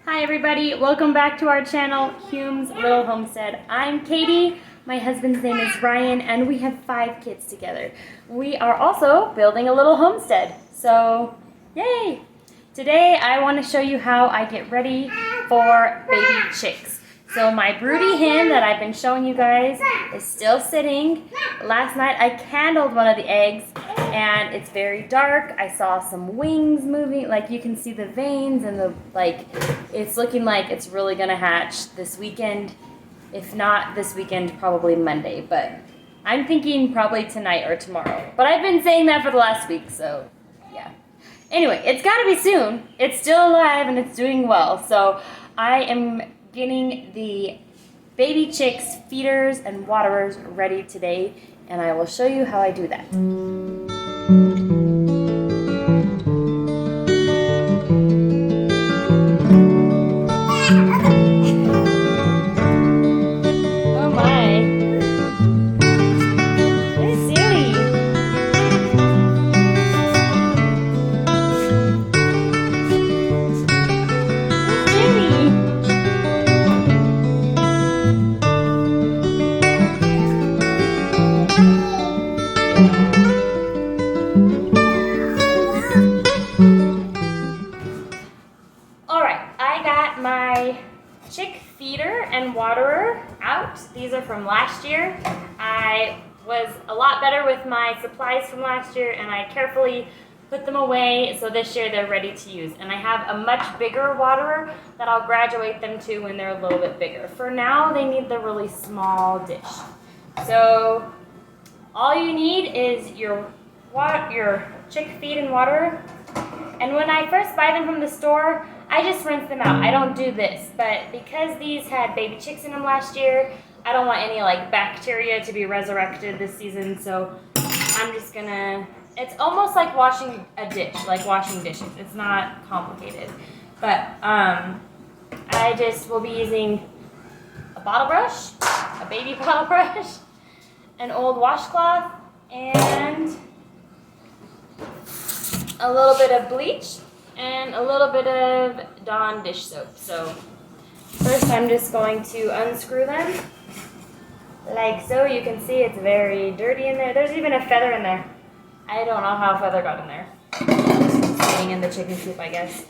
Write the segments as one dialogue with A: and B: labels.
A: Hi everybody, welcome back to our channel, Hume's Little Homestead. I'm Katie, my husband's name is Ryan, and we have 5 kids together. We are also building a little homestead, so yay! Today I want to show you how I get ready for baby chicks. So my broody hen that I've been showing you guys is still sitting. Last night I candled one of the eggs and it's very dark. I saw some wings moving, like you can see the veins and the, like, it's looking like it's really gonna hatch this weekend. If not this weekend, probably Monday, but I'm thinking probably tonight or tomorrow. But I've been saying that for the last week, so yeah. Anyway, it's gotta be soon. It's still alive and it's doing well. So I am getting the baby chicks feeders and waterers ready today, and I will show you how I do that. Oh my. They're silly. Alright, I got my chick feeder and waterer out. These are from last year. I was a lot better with my supplies from last year and I carefully put them away so this year they're ready to use. And I have a much bigger waterer that I'll graduate them to when they're a little bit bigger. For now, they need the really small dish. So all you need is your chick feed and waterer. And when I first buy them from the store, I just rinse them out. I don't do this, but because these had baby chicks in them last year, I don't want any like bacteria to be resurrected this season, so I'm just gonna, it's almost like washing a dish, like washing dishes. It's not complicated. But I just will be using a bottle brush, a baby bottle brush, an old washcloth, and a little bit of bleach and a little bit of Dawn dish soap. So first I'm just going to unscrew them like so. You can see it's very dirty in there. There's even a feather in there. I don't know how a feather got in there. Just sitting in the chicken coop, I guess.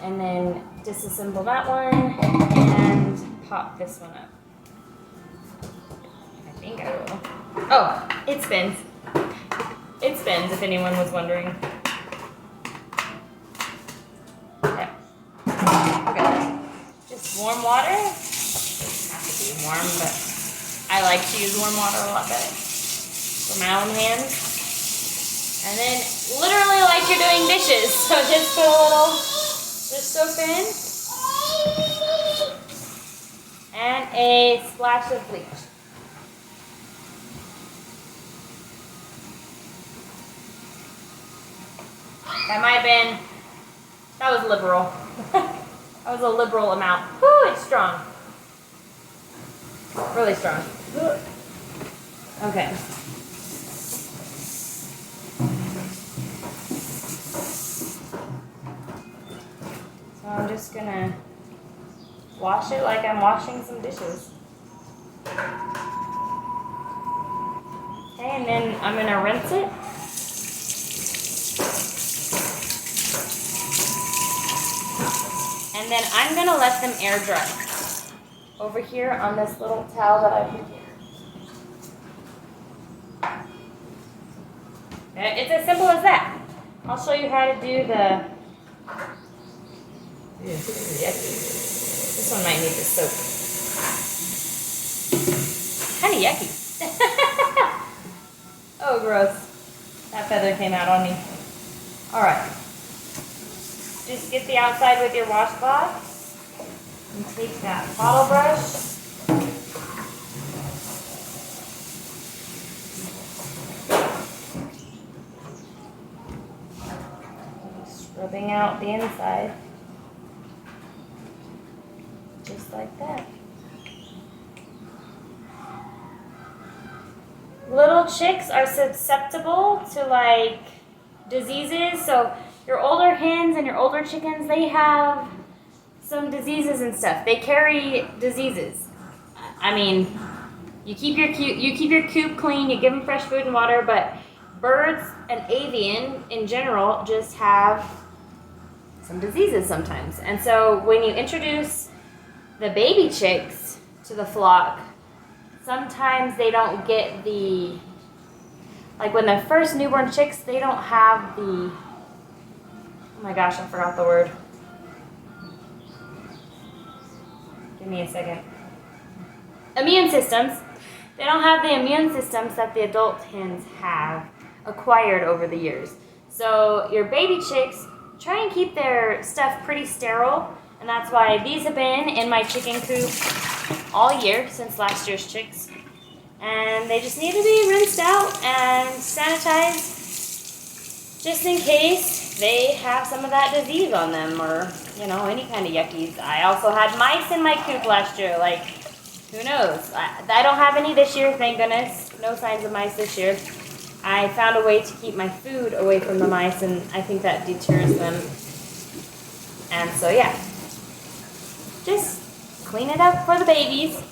A: And then disassemble that one and pop this one up. I think I will. Oh, it spins. It spins, if anyone was wondering. Okay. Just warm water. Doesn't have to be warm, but I like to use warm water a lot better for my own hands. And then literally like you're doing dishes. So just put a little dish soap in and a splash of bleach. That might have been, that was liberal. That was a liberal amount. Whew, it's strong. Really strong. Okay. So I'm just gonna wash it like I'm washing some dishes. Okay, and then I'm gonna rinse it. And then I'm gonna let them air dry over here on this little towel that I put here. It's as simple as that. I'll show you how to do the. This is yucky. This one might need the soap. Kind of yucky. Oh, gross. That feather came out on me. All right. Just get the outside with your washcloth and take that bottle brush. Just rubbing out the inside. Just like that. Little chicks are susceptible to like diseases, so your older hens and your older chickens, they have some diseases and stuff. They carry diseases. I mean, you keep your coop clean, you give them fresh food and water, but birds and avian in general just have some diseases sometimes. And so when you introduce the baby chicks to the flock, sometimes they don't get the, like when they're first newborn chicks, they don't have the, oh my gosh, I forgot the word. Give me a second. Immune systems. They don't have the immune systems that the adult hens have acquired over the years. So your baby chicks, try and keep their stuff pretty sterile, and that's why these have been in my chicken coop all year since last year's chicks. And they just need to be rinsed out and sanitized just in case they have some of that disease on them or, you know, any kind of yuckies. I also had mice in my coop last year. Like, who knows? I don't have any this year, thank goodness. No signs of mice this year. I found a way to keep my food away from the mice, and I think that deters them. And so, yeah. Just clean it up for the babies.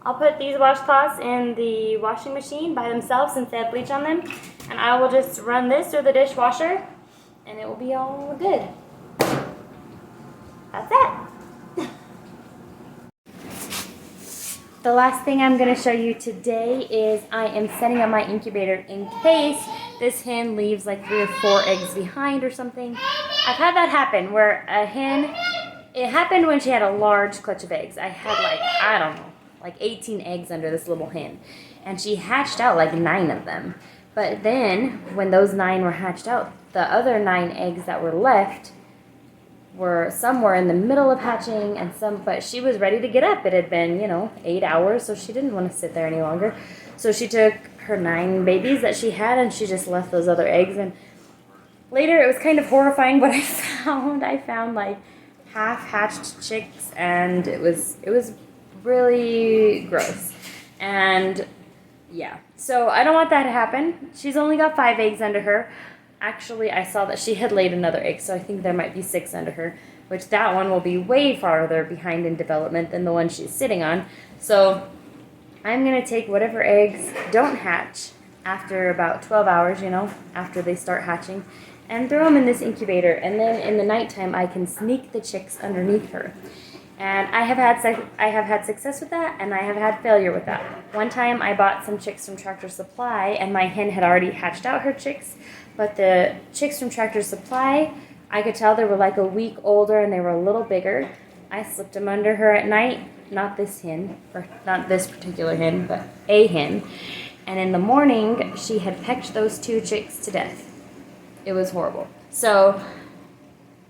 A: I'll put these washcloths in the washing machine by themselves since they have bleach on them, and I will just run this through the dishwasher and it will be all good. That's it. The last thing I'm going to show you today is I am setting up my incubator in case this hen leaves like 3 or 4 eggs behind or something. I've had that happen where a hen, it happened when she had a large clutch of eggs. I had like, I don't know, like 18 eggs under this little hen. And she hatched out like 9 of them. But then when those 9 were hatched out, the other 9 eggs that were left were somewhere in the middle of hatching, and but she was ready to get up. It had been, 8 hours, so she didn't want to sit there any longer. So she took her 9 babies that she had and she just left those other eggs. And later it was kind of horrifying what I found. I found like half hatched chicks, and it was really gross. And yeah, so I don't want that to happen. She's only got 5 eggs under her. Actually, I saw that she had laid another egg, so I think there might be 6 under her, which that one will be way farther behind in development than the one she's sitting on. So I'm going to take whatever eggs don't hatch after about 12 hours, after they start hatching, and throw them in this incubator. And then in the nighttime, I can sneak the chicks underneath her. And I have had success with that, and I have had failure with that. One time I bought some chicks from Tractor Supply, and my hen had already hatched out her chicks, but the chicks from Tractor Supply, I could tell they were like a week older and they were a little bigger. I slipped them under her at night, not this hen, or not this particular hen, but a hen. And in the morning, she had pecked those 2 chicks to death. It was horrible. So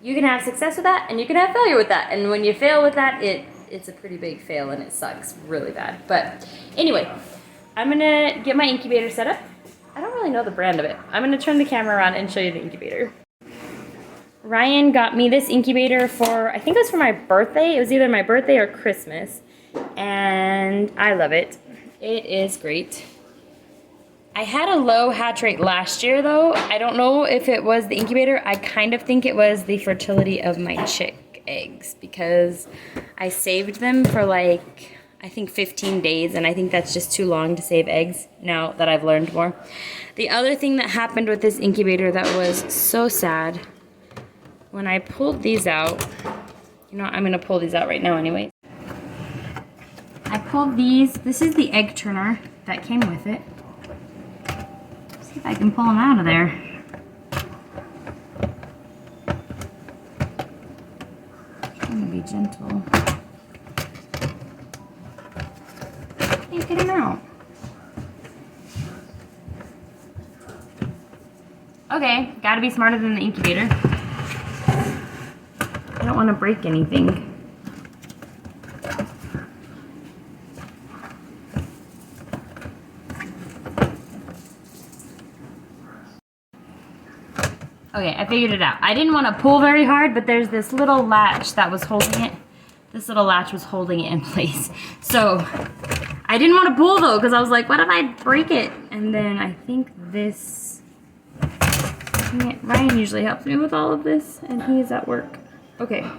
A: you can have success with that, and you can have failure with that. And when you fail with that, it's a pretty big fail, and it sucks really bad. But anyway, I'm going to get my incubator set up. I don't really know the brand of it. I'm going to turn the camera around and show you the incubator. Ryan got me this incubator for, I think it was for my birthday. It was either my birthday or Christmas. And I love it. It is great. I had a low hatch rate last year, though. I don't know if it was the incubator. I kind of think it was the fertility of my chick eggs, because I saved them for like, I think 15 days, and I think that's just too long to save eggs now that I've learned more. The other thing that happened with this incubator that was so sad, when I pulled these out, I'm going to pull these out right now anyway. I pulled these. This is the egg turner that came with it. See if I can pull them out of there. I'm gonna be gentle. Hey, get them out. Okay, gotta be smarter than the incubator. I don't want to break anything. Okay, I figured it out. I didn't want to pull very hard, but there's this little latch that was holding it. This little latch was holding it in place. So I didn't want to pull though, because I was like, what if I break it? And then I think this, Ryan usually helps me with all of this, and he's at work. Okay,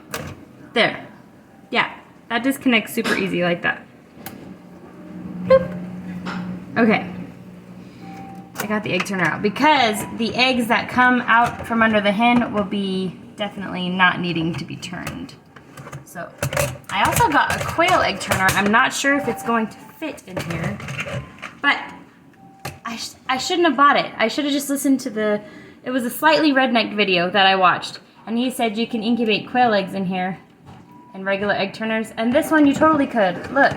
A: there. Yeah, that disconnects super easy like that. Bloop. Okay. I got the egg turner out because the eggs that come out from under the hen will be definitely not needing to be turned. So I also got a quail egg turner. I'm not sure if it's going to fit in here, but I shouldn't have bought it. I should have just listened to it was a Slightly Redneck video that I watched, and he said you can incubate quail eggs in here and regular egg turners, and this one you totally could. Look,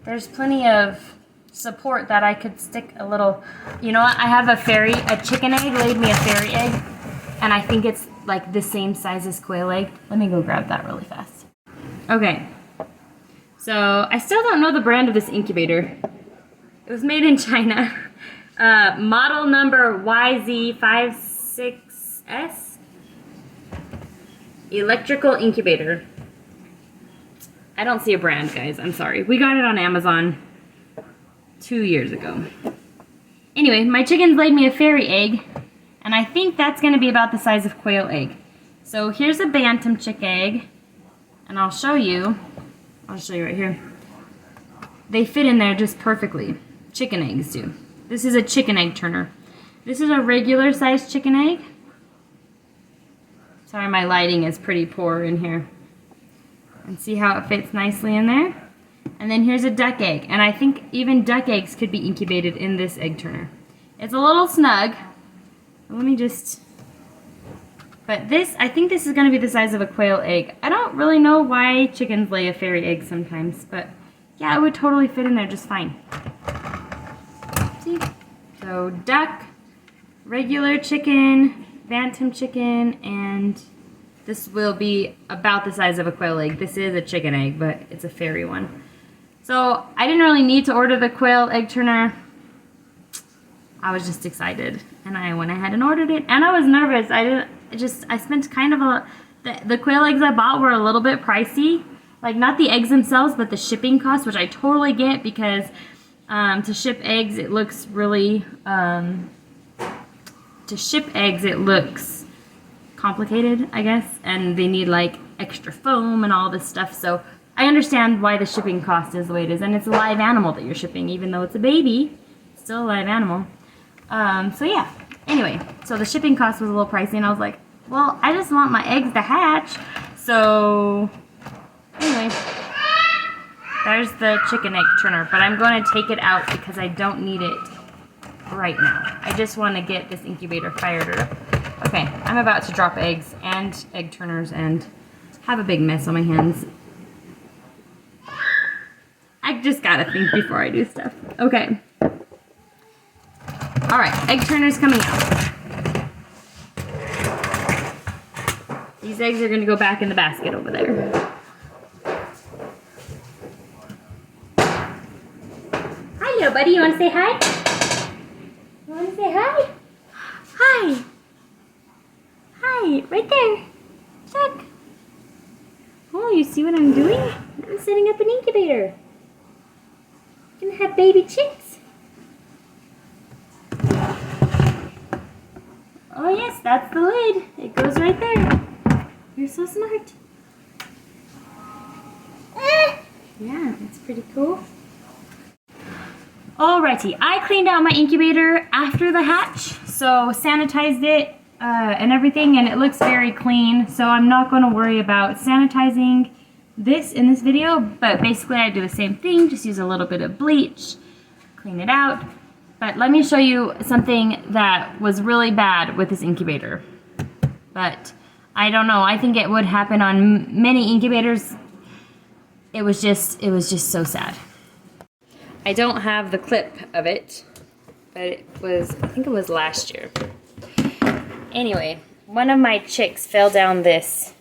A: there's plenty of support that I could stick a little, you know what, I have a chicken egg laid me a fairy egg, and I think it's like the same size as quail egg. Let me go grab that really fast. Okay, so I still don't know the brand of this incubator. It was made in China. Model number YZ56S. Electrical incubator. I don't see a brand, guys, I'm sorry. We got it on Amazon 2 years ago. Anyway, my chickens laid me a fairy egg, and I think that's going to be about the size of quail egg. So here's a bantam chick egg, and I'll show you right here. They fit in there just perfectly. Chicken eggs do. This is a chicken egg turner. This is a regular sized chicken egg. Sorry, my lighting is pretty poor in here. And see how it fits nicely in there? And then here's a duck egg, and I think even duck eggs could be incubated in this egg turner. It's a little snug. Let me just, but this, I think this is going to be the size of a quail egg. I don't really know why chickens lay a fairy egg sometimes, but yeah, it would totally fit in there just fine. See? So duck, regular chicken, bantam chicken, and this will be about the size of a quail egg. This is a chicken egg, but it's a fairy one. So I didn't really need to order the quail egg turner. I was just excited, and I went ahead and ordered it. And I was nervous. I spent kind of the quail eggs I bought were a little bit pricey. Like, not the eggs themselves, but the shipping cost, which I totally get, because To ship eggs, it looks really, it looks complicated, I guess, and they need like extra foam and all this stuff, so I understand why the shipping cost is the way it is, and it's a live animal that you're shipping, even though it's a baby, it's still a live animal. So yeah, anyway, so the shipping cost was a little pricey, and I was like, well, I just want my eggs to hatch, so anyway, there's the chicken egg turner, but I'm going to take it out because I don't need it right now. I just want to get this incubator fired up. Okay, I'm about to drop eggs and egg turners and have a big mess on my hands. I just gotta think before I do stuff. Okay. Alright, egg turners coming out. These eggs are gonna go back in the basket over there. Hello, buddy. You wanna say hi? You wanna say hi? Hi. Hi, right there. Look. Oh, you see what I'm doing? I'm setting up an incubator. I'm gonna have baby chicks. Oh yes, that's the lid. It goes right there. You're so smart. Yeah, it's pretty cool. Alrighty, I cleaned out my incubator after the hatch, so sanitized it and everything, and it looks very clean, so I'm not going to worry about sanitizing this in this video, but basically I do the same thing, just use a little bit of bleach, clean it out. But let me show you something that was really bad with this incubator. But I don't know, I think it would happen on many incubators. It was just so sad. I don't have the clip of it, but it was, I think it was last year. Anyway, one of my chicks fell down this,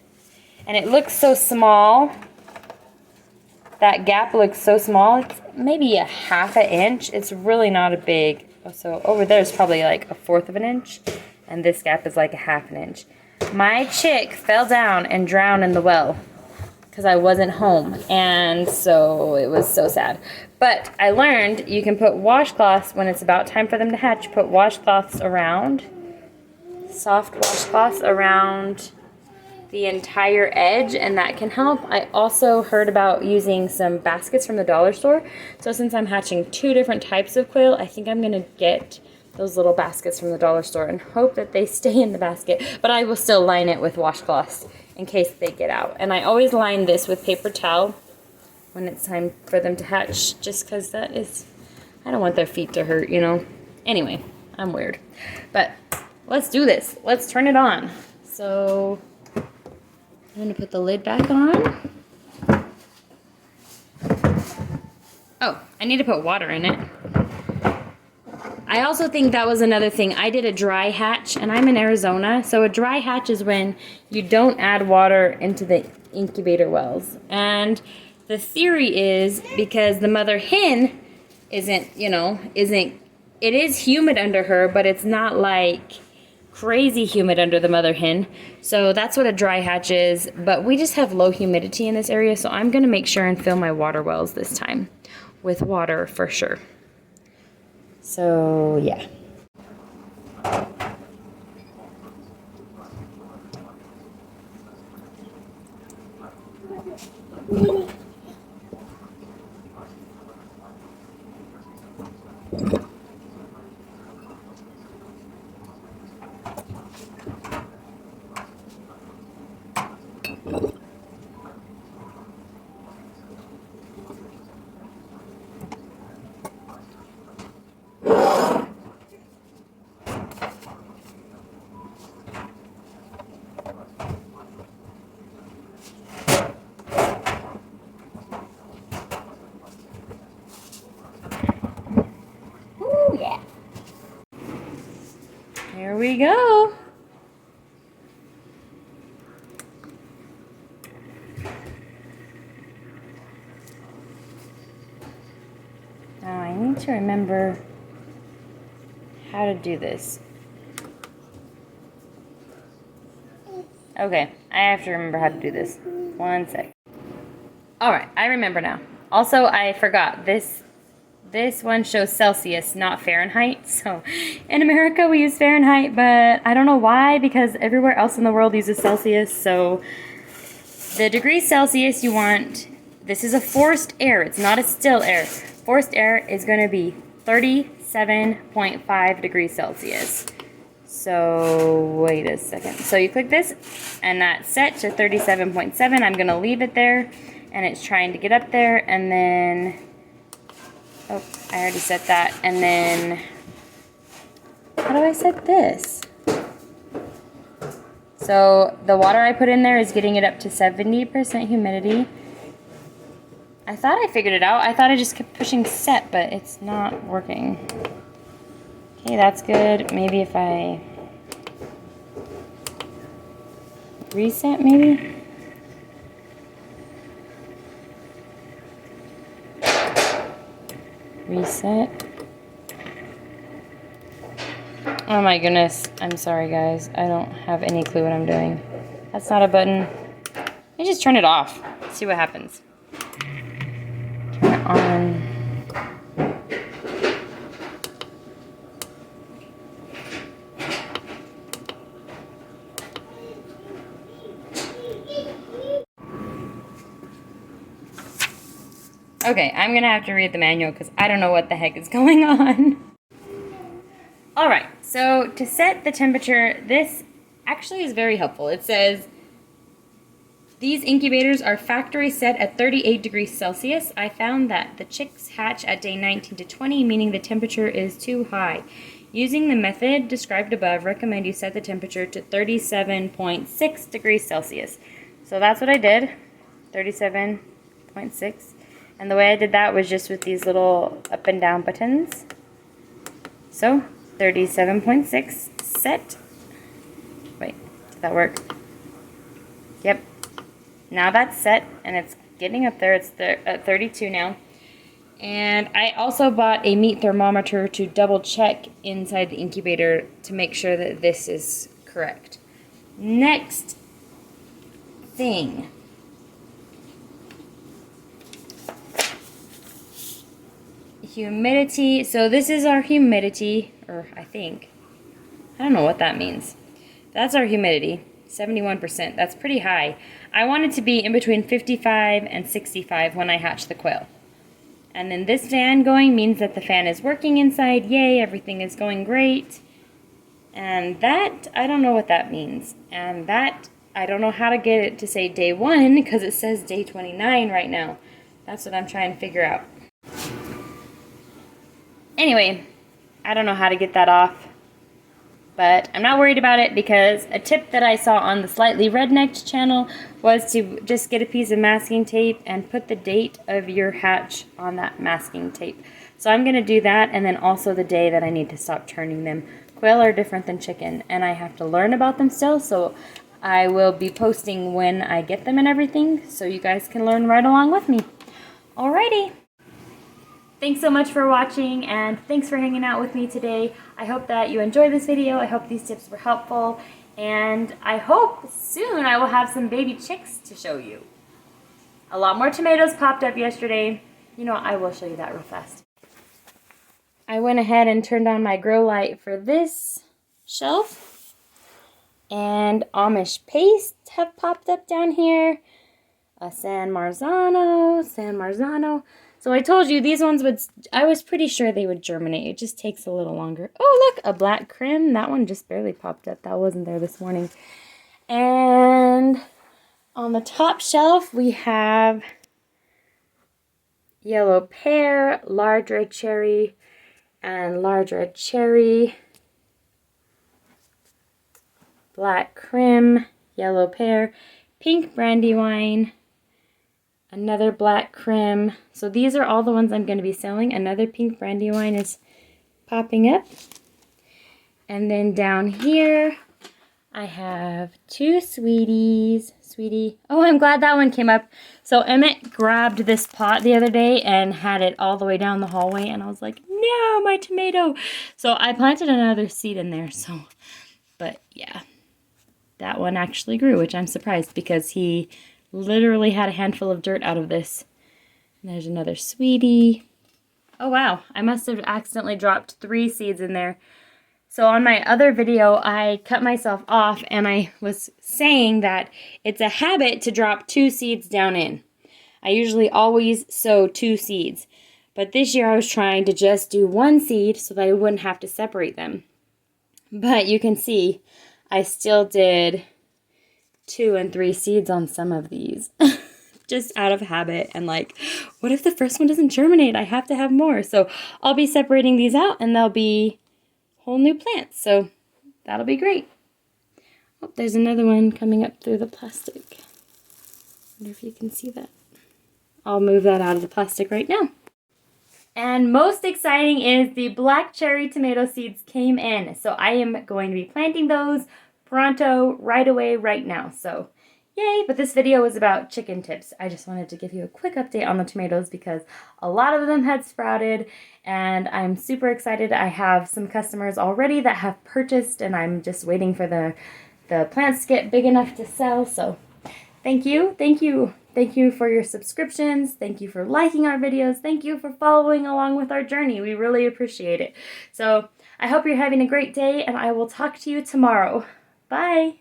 A: and it looks so small. That gap looks so small. It's maybe a ½ inch. It's really not a big, so over there is probably like 1/4 of an inch, and this gap is like a ½ inch. My chick fell down and drowned in the well because I wasn't home, and so it was so sad. But I learned you can put washcloths when it's about time for them to hatch. Put washcloths around, soft washcloths around the entire edge, and that can help. I also heard about using some baskets from the dollar store. So since I'm hatching 2 different types of quail, I think I'm gonna get those little baskets from the dollar store and hope that they stay in the basket. But I will still line it with washcloths in case they get out. And I always line this with paper towel when it's time for them to hatch, just because that is, I don't want their feet to hurt, you know. Anyway, I'm weird. But let's do this. Let's turn it on. So I'm gonna put the lid back on. Oh, I need to put water in it. I also think that was another thing. I did a dry hatch, and I'm in Arizona, so a dry hatch is when you don't add water into the incubator wells. And the theory is because the mother hen it is humid under her, but it's not like crazy humid under the mother hen. So that's what a dry hatch is, but we just have low humidity in this area, so I'm gonna make sure and fill my water wells this time with water for sure. So yeah. Here we go. Now I need to remember how to do this. Okay, I have to remember how to do this. One sec. Alright, I remember now. Also, I forgot this this one shows Celsius, not Fahrenheit. So in America we use Fahrenheit, but I don't know why, because everywhere else in the world uses Celsius. So the degrees Celsius you want, this is a forced air, it's not a still air. Forced air is going to be 37.5 degrees Celsius. So wait a second. So you click this and that's set to 37.7. I'm going to leave it there and it's trying to get up there, and then, oh, I already set that. And then, how do I set this? So the water I put in there is getting it up to 70% humidity. I thought I figured it out. I thought I just kept pushing set, but it's not working. Okay, that's good. Maybe if I reset, maybe? Reset. Oh my goodness. I'm sorry, guys. I don't have any clue what I'm doing. That's not a button. Let me just turn it off. See what happens. Turn it on. Okay, I'm gonna have to read the manual because I don't know what the heck is going on. Alright, so to set the temperature, this actually is very helpful. It says, these incubators are factory set at 38 degrees Celsius. I found that the chicks hatch at day 19 to 20, meaning the temperature is too high. Using the method described above, recommend you set the temperature to 37.6 degrees Celsius. So that's what I did, 37.6. And the way I did that was just with these little up and down buttons. So 37.6 set. Wait, did that work? Yep. Now that's set and it's getting up there. It's at 32 now. And I also bought a meat thermometer to double check inside the incubator to make sure that this is correct. Next thing. Humidity. So this is our humidity, or I think. I don't know what that means. That's our humidity, 71%. That's pretty high. I want it to be in between 55 and 65 when I hatch the quail. And then this fan going means that the fan is working inside. Yay, everything is going great. And that, I don't know what that means. And that, I don't know how to get it to say day 1 because it says day 29 right now. That's what I'm trying to figure out. Anyway, I don't know how to get that off, but I'm not worried about it because a tip that I saw on the Slightly Rednecked channel was to just get a piece of masking tape and put the date of your hatch on that masking tape. So I'm going to do that, and then also the day that I need to stop turning them. Quail are different than chicken, and I have to learn about them still, so I will be posting when I get them and everything, so you guys can learn right along with me. Alrighty. Thanks so much for watching, and thanks for hanging out with me today. I hope that you enjoyed this video. I hope these tips were helpful, and I hope soon I will have some baby chicks to show you. A lot more tomatoes popped up yesterday. You know, I will show you that real fast. I went ahead and turned on my grow light for this shelf, and Amish paste have popped up down here. A San Marzano. So I told you these ones would, I was pretty sure they would germinate. It just takes a little longer. Oh, look, a black crim. That one just barely popped up. That wasn't there this morning. And on the top shelf, we have yellow pear, large red cherry, and large red cherry. Black crim, yellow pear, pink brandywine, another black crim. So these are all the ones I'm going to be selling. Another pink brandywine is popping up. And then down here, I have two sweeties. Sweetie. Oh, I'm glad that one came up. So Emmett grabbed this pot the other day and had it all the way down the hallway. And I was like, no, my tomato. So I planted another seed in there. So, but yeah, that one actually grew, which I'm surprised because he literally had a handful of dirt out of this. And there's another sweetie. Oh wow, I must have accidentally dropped 3 seeds in there. So on my other video, I cut myself off and I was saying that it's a habit to drop 2 seeds down in. I usually always sow 2 seeds, but this year I was trying to just do 1 seed so that I wouldn't have to separate them. But you can see I still did 2 and 3 seeds on some of these. Just out of habit and like, what if the first one doesn't germinate? I have to have more. So I'll be separating these out and they'll be whole new plants. So that'll be great. Oh, there's another one coming up through the plastic. Wonder if you can see that. I'll move that out of the plastic right now. And most exciting is the black cherry tomato seeds came in. So I am going to be planting those pronto, right away, right now. So yay, but this video was about chicken tips. I just wanted to give you a quick update on the tomatoes because a lot of them had sprouted and I'm super excited. I have some customers already that have purchased and I'm just waiting for the plants to get big enough to sell. So thank you, thank you. Thank you for your subscriptions. Thank you for liking our videos. Thank you for following along with our journey. We really appreciate it. So I hope you're having a great day and I will talk to you tomorrow. Bye.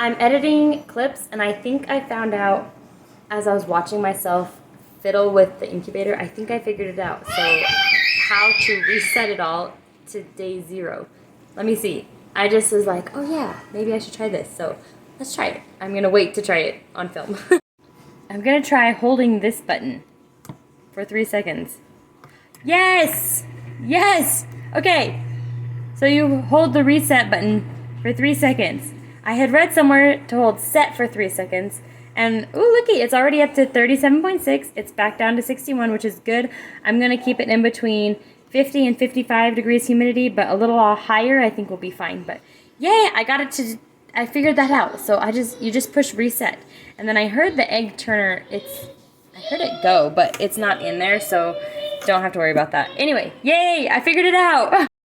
A: I'm editing clips and I think I found out as I was watching myself fiddle with the incubator, I think I figured it out. So how to reset it all to day 0. Let me see. I just was like, oh yeah, maybe I should try this. So let's try it. I'm gonna wait to try it on film. I'm gonna try holding this button for 3 seconds. Yes! Yes! Okay. So you hold the reset button for 3 seconds. I had read somewhere to hold set for 3 seconds. And, ooh, looky, it's already up to 37.6. It's back down to 61, which is good. I'm going to keep it in between 50 and 55 degrees humidity, but a little higher I think will be fine. But, yay, I figured that out. So you just push reset. And then I heard the egg turner, I heard it go, but it's not in there, so don't have to worry about that. Anyway, yay, I figured it out.